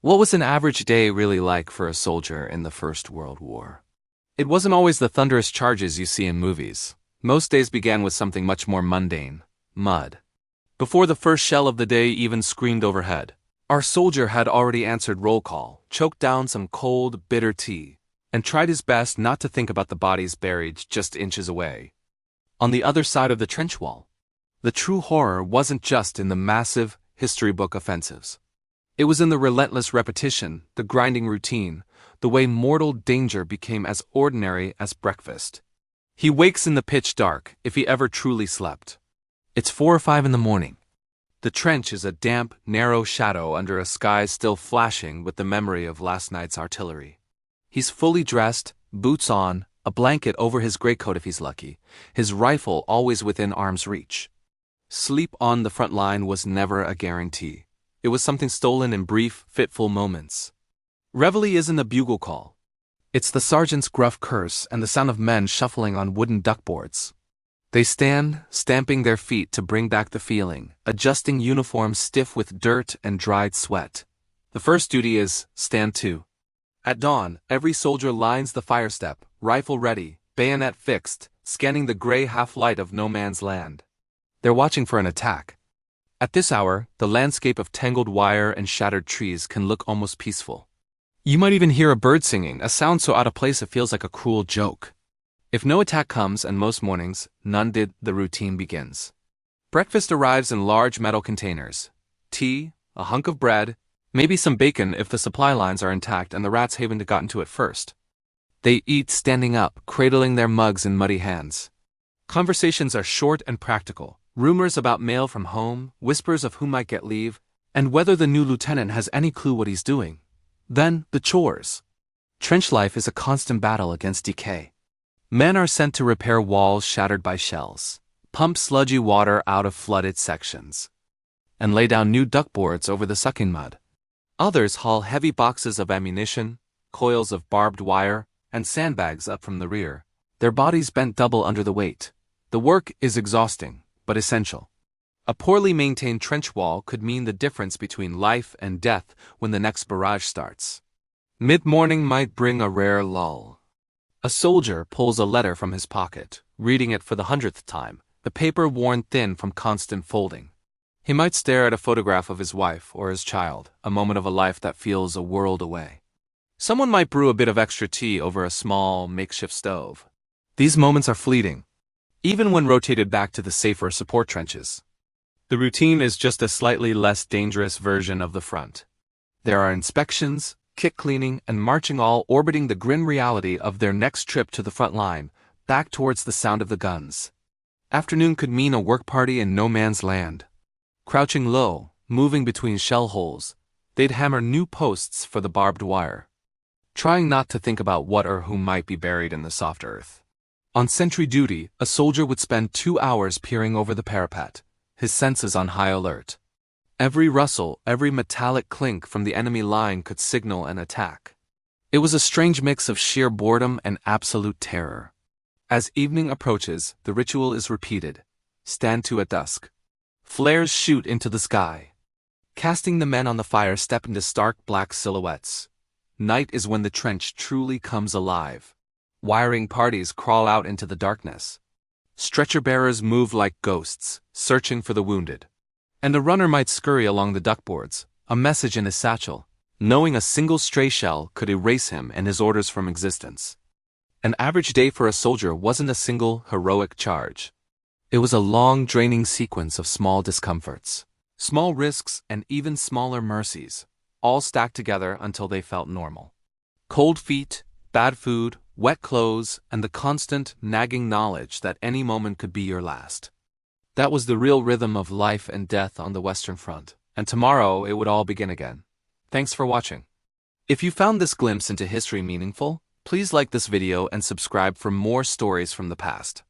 What was an average day really like for a soldier in the First World War? It wasn't always the thunderous charges you see in movies. Most days began with something much more mundane: mud. Before the first shell of the day even screamed overhead, our soldier had already answered roll call, choked down some cold, bitter tea, and tried his best not to think about the bodies buried just inches away. On the other side of the trench wall, the true horror wasn't just in the massive, history book offensives. It was in the relentless repetition, the grinding routine, the way mortal danger became as ordinary as breakfast. He wakes in the pitch dark, if he ever truly slept. It's 4 or 5 in the morning. The trench is a damp, narrow shadow under a sky still flashing with the memory of last night's artillery. He's fully dressed, boots on, a blanket over his greatcoat if he's lucky, his rifle always within arm's reach. Sleep on the front line was never a guarantee. It was something stolen in brief, fitful moments. Reveille isn't a bugle call. It's the sergeant's gruff curse and the sound of men shuffling on wooden duckboards. They stand, stamping their feet to bring back the feeling, adjusting uniforms stiff with dirt and dried sweat. The first duty is stand to. At dawn, every soldier lines the fire step, rifle ready, bayonet fixed, scanning the gray half-light of no man's land. They're watching for an attack. At this hour, the landscape of tangled wire and shattered trees can look almost peaceful. You might even hear a bird singing, a sound so out of place it feels like a cruel joke. If no attack comes, and most mornings, none did, the routine begins. Breakfast arrives in large metal containers. Tea, a hunk of bread, maybe some bacon if the supply lines are intact and the rats haven't gotten to it first. They eat standing up, cradling their mugs in muddy hands. Conversations are short and practical. Rumors about mail from home, whispers of who might get leave, and whether the new lieutenant has any clue what he's doing. Then, the chores. Trench life is a constant battle against decay. Men are sent to repair walls shattered by shells, pump sludgy water out of flooded sections, and lay down new duckboards over the sucking mud. Others haul heavy boxes of ammunition, coils of barbed wire, and sandbags up from the rear, their bodies bent double under the weight. The work is exhausting, but essential. A poorly maintained trench wall could mean the difference between life and death when the next barrage starts. Mid-morning might bring a rare lull. A soldier pulls a letter from his pocket, reading it for the 100th time, the paper worn thin from constant folding. He might stare at a photograph of his wife or his child, a moment of a life that feels a world away. Someone might brew a bit of extra tea over a small, makeshift stove. These moments are fleeting, even when rotated back to the safer support trenches. The routine is just a slightly less dangerous version of the front. There are inspections, kit cleaning, and marching, all orbiting the grim reality of their next trip to the front line, back towards the sound of the guns. Afternoon could mean a work party in no man's land. Crouching low, moving between shell holes, they'd hammer new posts for the barbed wire, trying not to think about what or who might be buried in the soft earth. On sentry duty, a soldier would spend 2 hours peering over the parapet, his senses on high alert. Every rustle, every metallic clink from the enemy line could signal an attack. It was a strange mix of sheer boredom and absolute terror. As evening approaches, the ritual is repeated. Stand to at dusk. Flares shoot into the sky, casting the men on the fire step into stark black silhouettes. Night is when the trench truly comes alive. Wiring parties crawl out into the darkness. Stretcher bearers move like ghosts, searching for the wounded. And a runner might scurry along the duckboards, a message in his satchel, knowing a single stray shell could erase him and his orders from existence. An average day for a soldier wasn't a single heroic charge. It was a long, draining sequence of small discomforts, small risks, and even smaller mercies, all stacked together until they felt normal. Cold feet, bad food, wet clothes, and the constant, nagging knowledge that any moment could be your last. That was the real rhythm of life and death on the Western Front, and tomorrow it would all begin again. Thanks for watching. If you found this glimpse into history meaningful, please like this video and subscribe for more stories from the past.